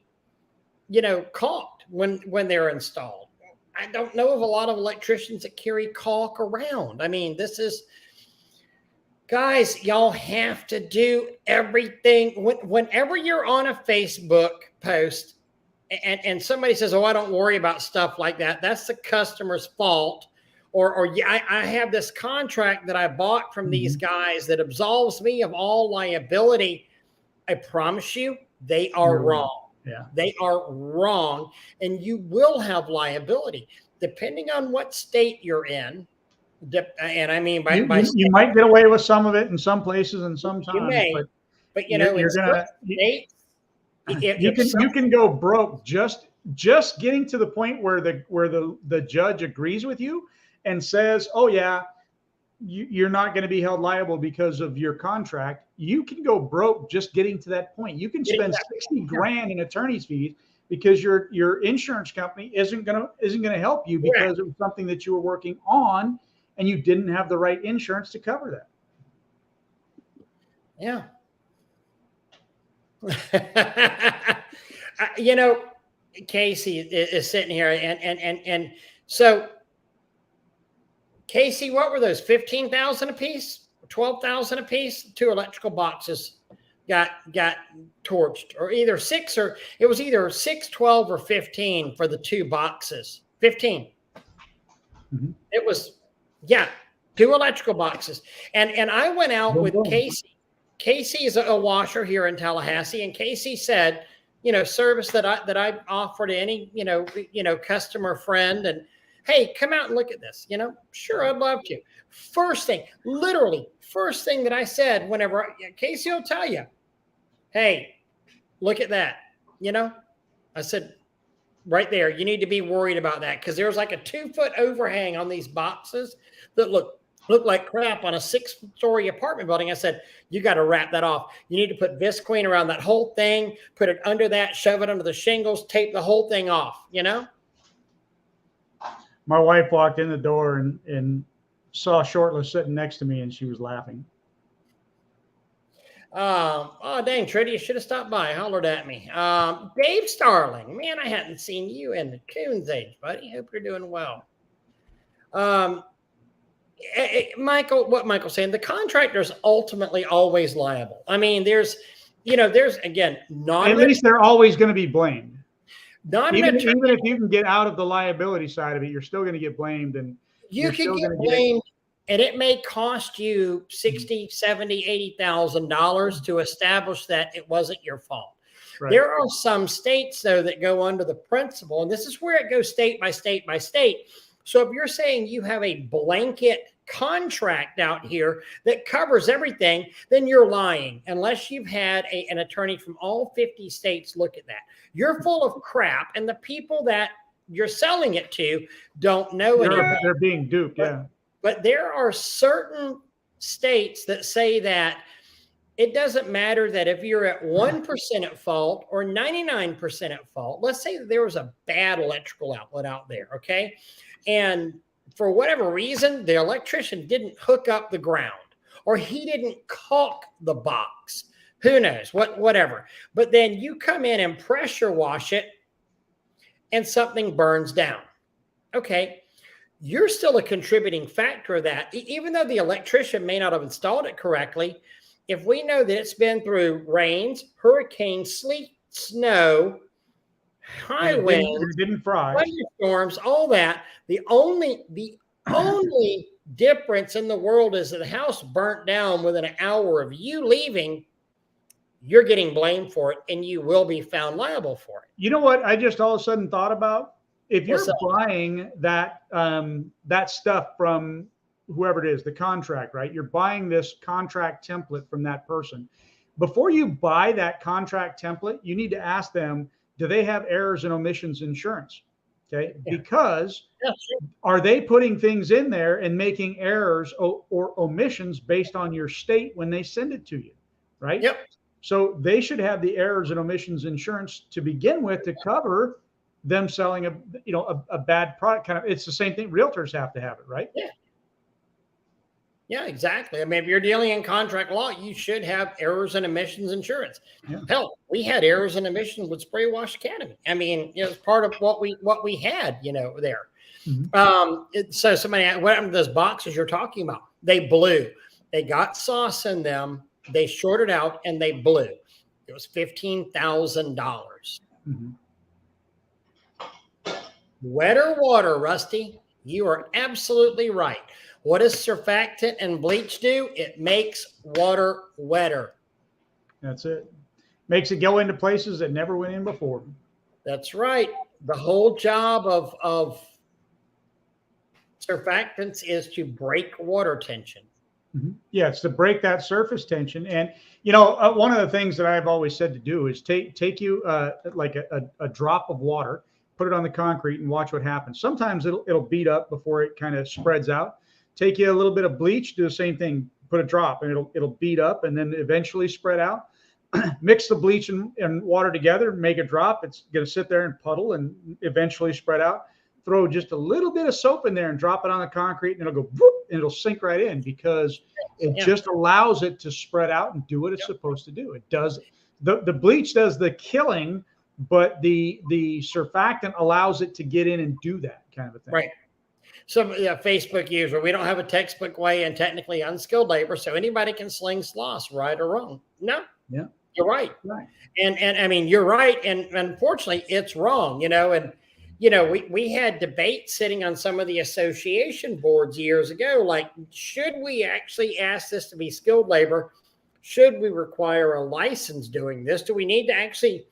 caulked when they're installed. I don't know of a lot of electricians that carry caulk around. I mean, this is Guys, y'all have to do everything. Whenever you're on a Facebook post and somebody says, "Oh, I don't worry about stuff like that," that's the customer's fault. Or yeah, I have this contract that I bought from these guys that absolves me of all liability. I promise you, they are wrong. Yeah. They are wrong. And you will have liability depending on what state you're in. And I mean, you might get away with some of it in some places and sometimes, you may, but you know, you're gonna states, you can go broke just getting to the point where the judge agrees with you and says, oh yeah, you're not going to be held liable because of your contract. You can go broke just getting to that point. You can spend 60 grand in attorney's fees because your insurance company isn't gonna help you because it was something that you were working on and you didn't have the right insurance to cover that. Yeah. You know, Casey is sitting here and so Casey, what were those? 15,000 a piece, 12,000 a piece? 2 electrical boxes got torched, or either 6 or it was either 6, 12, or 15 for the 2 boxes. 15. Mm-hmm. It was, 2 electrical boxes. And I went out with Casey. Casey is a washer here in Tallahassee, and Casey said, service that I offer to any, customer friend, and hey, come out and look at this. Sure, I'd love to. First thing that I said whenever Casey will tell you, hey, look at that. I said, right there, you need to be worried about that because there's like a 2-foot overhang on these boxes that look like crap on a 6-story apartment building. I said, you got to wrap that off. You need to put Visqueen around that whole thing, put it under that, shove it under the shingles, tape the whole thing off, My wife walked in the door and saw Shortless sitting next to me, and she was laughing. Oh, dang, Trudy, you should have stopped by. Hollered at me. Dave Starling, man, I hadn't seen you in the Coons age, buddy. Hope you're doing well. Michael, what Michael's saying, the contractor's ultimately always liable. I mean, there's again, not at least they're always going to be blamed. Even if you can get out of the liability side of it, you're still going to get blamed, and you can get blamed, and it may cost you $60,000, $70,000, $80,000 to establish that it wasn't your fault. Right. There are some states, though, that go under the principle, and this is where it goes state by state by state. So if you're saying you have a blanket contract out here that covers everything, then you're lying unless you've had an attorney from all 50 states look at that. You're full of crap, and the people that you're selling it to don't know anything. They're being duped, But there are certain states that say that it doesn't matter that if you're at 1% at fault or 99% at fault. Let's say that there was a bad electrical outlet out there, okay? And for whatever reason, the electrician didn't hook up the ground, or he didn't caulk the box. Who knows? Whatever. But then you come in and pressure wash it, and something burns down. Okay, you're still a contributing factor of that. Even though the electrician may not have installed it correctly, if we know that it's been through rains, hurricanes, sleet, snow, high winds, didn't fry, thunderstorms, all that, the only difference in the world is that the house burnt down within an hour of you leaving, you're getting blamed for it, and you will be found liable for it. You know what I just all of a sudden thought about? If you're buying that stuff from whoever it is, the contract, right? You're buying this contract template from that person. Before you buy that contract template, you need to ask them, do they have errors and omissions insurance? Okay, because are they putting things in there and making errors or omissions based on your state when they send it to you, right? Yep. So they should have the errors and omissions insurance to begin with to cover them selling a bad product. Kind of, it's the same thing. Realtors have to have it, right? Yeah. Yeah, exactly. I mean, if you're dealing in contract law, you should have errors and omissions insurance. Yeah. Hell, we had errors and omissions with Spray Wash Academy. I mean, it's part of what we had, there. Mm-hmm. So somebody, what happened to those boxes you're talking about? They blew. They got sauce in them. They shorted out and they blew. It was $15,000. Mm-hmm. Wetter water, Rusty. You are absolutely right. What does surfactant and bleach do? It makes water wetter. That's it. Makes it go into places that never went in before. That's right. The whole job of surfactants is to break water tension. Mm-hmm. Yeah, it's to break that surface tension. And one of the things that I've always said to do is take you like a drop of water, put it on the concrete, and watch what happens. Sometimes it'll beat up before it kind of spreads out. Take you a little bit of bleach, do the same thing. Put a drop, and it'll beat up, and then eventually spread out. Mix the bleach and water together, make a drop. It's going to sit there and puddle and eventually spread out. Throw just a little bit of soap in there and drop it on the concrete, and it'll go whoop, and it'll sink right in because it just allows it to spread out and do what it's supposed to do. It does the bleach does the killing, but the surfactant allows it to get in and do that kind of a thing. Right. Some Facebook user, we don't have a textbook way and technically unskilled labor, so anybody can sling sloss, right or wrong. No. Yeah. You're right. Right. And I mean, you're right. And unfortunately, it's wrong, and we had debates sitting on some of the association boards years ago, like, should we actually ask this to be skilled labor? Should we require a license doing this? Do we need to actually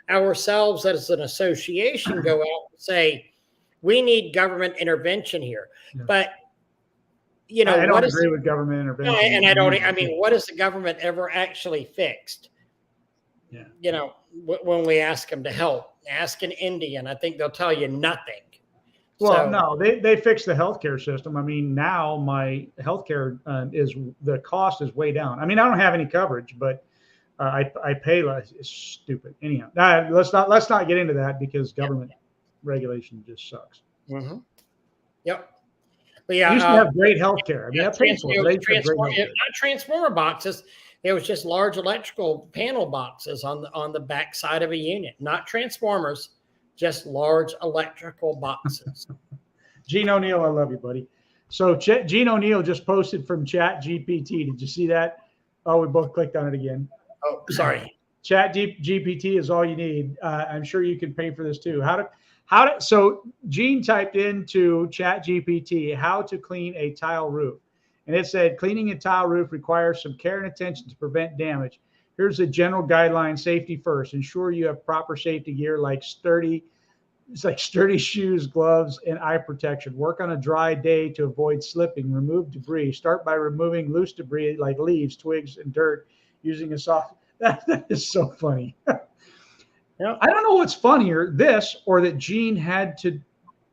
ourselves as an association go out and say, we need government intervention here? Yeah. But I don't agree with government intervention. And I mean, what has the government ever actually fixed? Yeah. When we ask them to help, ask an Indian, I think they'll tell you nothing. Well, no, they fixed the healthcare system. I mean, now my healthcare the cost is way down. I mean, I don't have any coverage, but I pay less. It's stupid. Anyhow, let's not get into that because government regulation just sucks. Mm-hmm. Yep. But yeah, used to have great healthcare. I mean, not transformer boxes. It was just large electrical panel boxes on the back side of a unit, not transformers, just large electrical boxes. Gene O'Neill, I love you, buddy. So Gene O'Neill just posted from Chat GPT. Did you see that? Oh, we both clicked on it again. Oh, sorry. Chat GPT is all you need. I'm sure you can pay for this too. So Gene typed into Chat GPT how to clean a tile roof. And it said, cleaning a tile roof requires some care and attention to prevent damage. Here's the general guideline: safety first. Ensure you have proper safety gear like sturdy shoes, gloves, and eye protection. Work on a dry day to avoid slipping. Remove debris. Start by removing loose debris like leaves, twigs, and dirt using a soft. That is so funny. Yeah. I don't know what's funnier, this or that Gene had to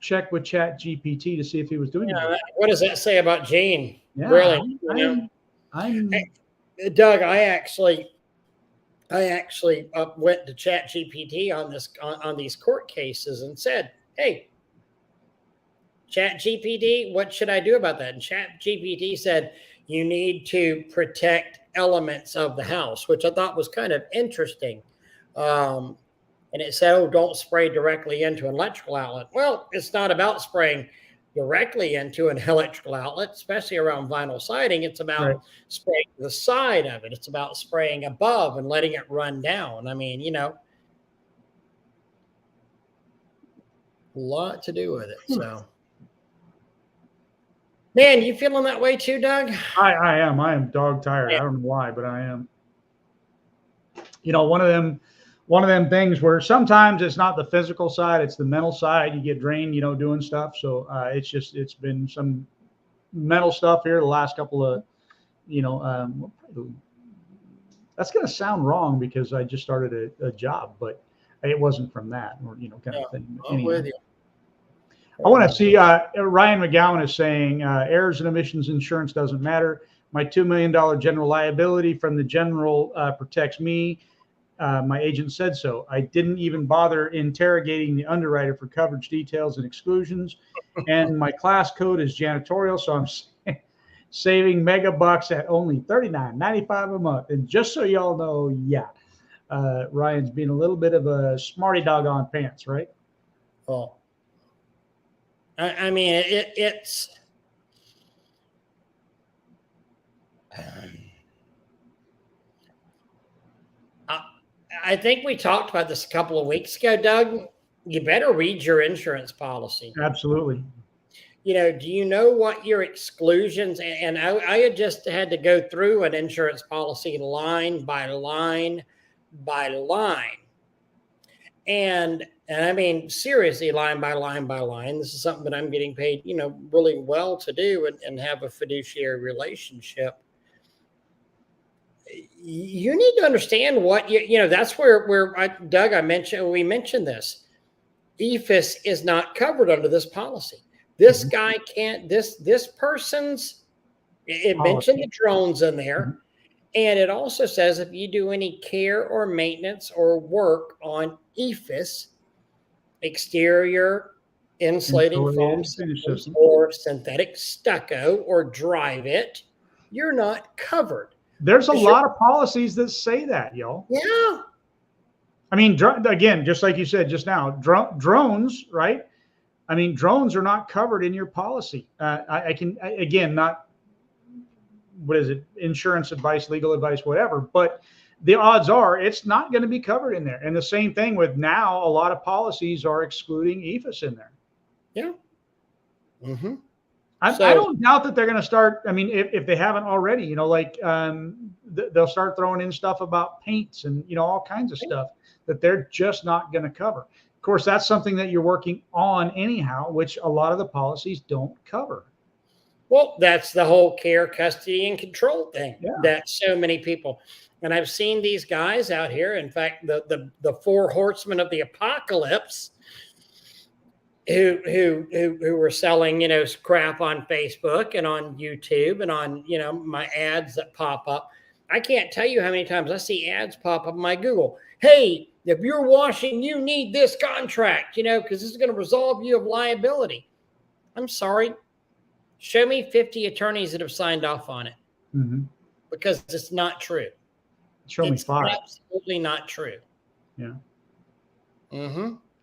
check with Chat GPT to see if he was doing it. What does that say about Gene? Yeah, really? Doug, I actually went to Chat GPT on these court cases and said, hey, Chat GPT, what should I do about that? And Chat GPT said, you need to protect elements of the house, which I thought was kind of interesting. And it said, oh, don't spray directly into an electrical outlet. Well, it's not about spraying directly into an electrical outlet, especially around vinyl siding. It's about spraying the side of it. It's about spraying above and letting it run down. I mean, a lot to do with it. So, man, you feeling that way too, Doug? I am. I am dog tired. Yeah. I don't know why, but I am. One of them things where sometimes it's not the physical side, it's the mental side. You get drained, doing stuff. So it's been some mental stuff here the last couple of, that's going to sound wrong because I just started a job, but it wasn't from that or, kind of thing. I'm with you. I want to see Ryan McGowan is saying errors and emissions insurance doesn't matter. My $2 million general liability from the general protects me. My agent said so. I didn't even bother interrogating the underwriter for coverage details and exclusions. And my class code is janitorial, so I'm saving mega bucks at only $39.95 a month. And just so y'all know, Ryan's being a little bit of a smarty dog on pants, right? Oh, I mean, it's. I think we talked about this a couple of weeks ago, Doug. You better read your insurance policy. Absolutely. Do you know what your exclusions? And I had just had to go through an insurance policy line by line by line. And I mean, seriously, line by line by line. This is something that I'm getting paid, really well to do and have a fiduciary relationship. You need to understand what that's where Doug, we mentioned this. EFIS is not covered under this policy. This guy can't, this person's, it mentioned the drones in there. And it also says if you do any care or maintenance or work on EFIS, exterior insulating foam systems or synthetic stucco, or drive it, you're not covered. There's a lot of policies that say that, y'all. Yeah. I mean, again, just like you said just now, drones, right? I mean, drones are not covered in your policy. Again, not, what is it, insurance advice, legal advice, whatever, but the odds are it's not going to be covered in there. And the same thing with now, a lot of policies are excluding EFIS in there. Yeah. I don't doubt that they're going to start. I mean, if they haven't already, they'll start throwing in stuff about paints and, all kinds of stuff that they're just not going to cover. Of course, that's something that you're working on anyhow, which a lot of the policies don't cover. Well, that's the whole care, custody, and control thing that so many people, and I've seen these guys out here. In fact, the four horsemen of the apocalypse who were selling, crap on Facebook and on YouTube and on, my ads that pop up. I can't tell you how many times I see ads pop up on my Google. Hey, if you're washing, you need this contract, because this is going to absolve you of liability. I'm sorry. Show me 50 attorneys that have signed off on it, because it's not true. Show me 5. Absolutely not true. Yeah.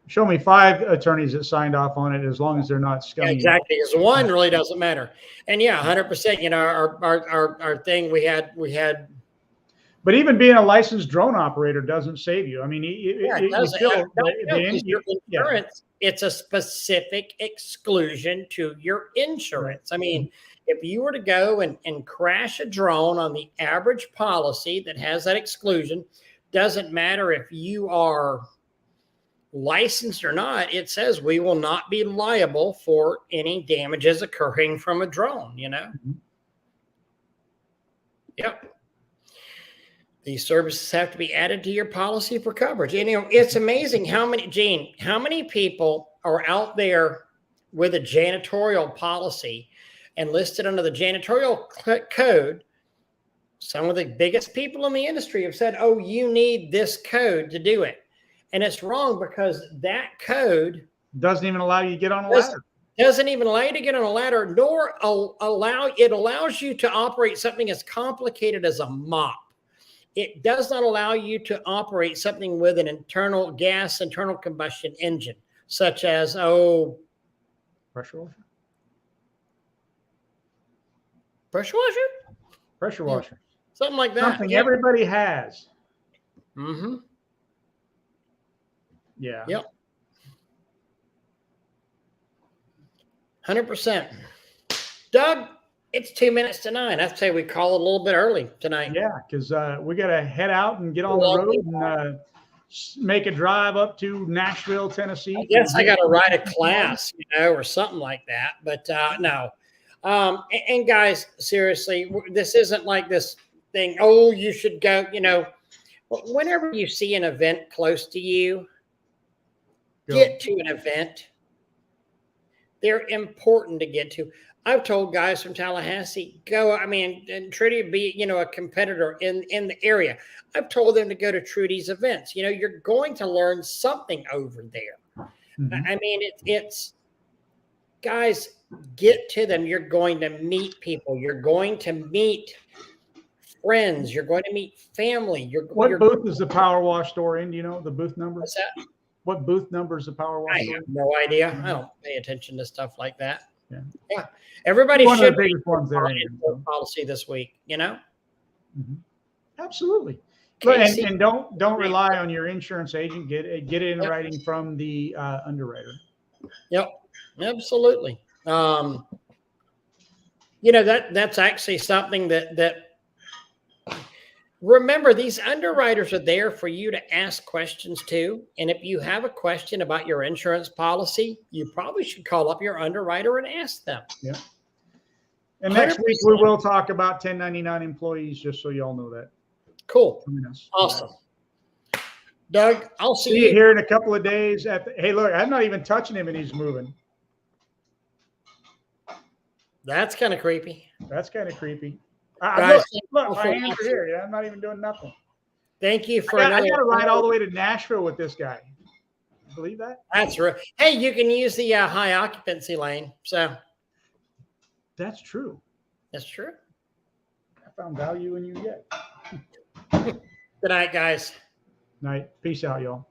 Show me 5 attorneys that signed off on it, as long as they're not scummy. Yeah, exactly. Because one really doesn't matter. And 100%. Our thing we had. But even being a licensed drone operator doesn't save you. I mean, your insurance, it's a specific exclusion to your insurance. I mean, if you were to go and crash a drone on the average policy that has that exclusion, doesn't matter if you are licensed or not, it says we will not be liable for any damages occurring from a drone, Yep. These services have to be added to your policy for coverage. And, it's amazing how many people are out there with a janitorial policy and listed under the janitorial code. Some of the biggest people in the industry have said, oh, you need this code to do it. And it's wrong, because that code doesn't even allow you to get on a ladder. Doesn't even allow you to get on a ladder, nor allows you to operate something as complicated as a mop. It does not allow you to operate something with an internal combustion engine, such as, pressure washer? Pressure washer? Pressure washer. Something like that. Something everybody has. Yeah. Yep. 100%. Doug, it's 2 minutes to 9. I'd say we call it a little bit early tonight. Yeah, because we got to head out and get on the road and make a drive up to Nashville, Tennessee. I guess I got to write a class, or something like that. But no. And guys, seriously, this isn't like this thing. Oh, you should go. Whenever you see an event close to you, get to an event. They're important to get to. I've told guys from Tallahassee, go. I mean, and Trudy be, a competitor in the area. I've told them to go to Trudy's events. You're going to learn something over there. I mean, it's guys, get to them. You're going to meet people. You're going to meet friends. You're going to meet family. What booth is the Power Wash store in? Do you know the booth number? What's that? What booth number is the Power Wash? I have no idea. I don't pay attention to stuff like that. Yeah. Everybody One of should the read biggest ones there. the Anyway, so. policy this week, you know? Mhm. Absolutely. Look, Casey. and don't rely on your insurance agent. Get it in Yep. writing from the underwriter. Yep. Absolutely. You know, that's actually something that remember, these underwriters are there for you to ask questions too. And if you have a question about your insurance policy, you probably should call up your underwriter and ask them. Yeah. And next week we will talk about 1099 employees, just so y'all know that. Cool. Join us. Awesome. Doug, I'll See you here in a couple of days. Hey, look, I'm not even touching him and he's moving. That's kind of creepy. That's kind of creepy. Guys, look, my hands are here. Yeah, I'm not even doing nothing. Thank you for I got to ride all the way to Nashville with this guy. Believe that? That's real. Hey, you can use the high occupancy lane. So that's true. That's true. I found value in you yet. Good night, guys. Night. Peace out, y'all.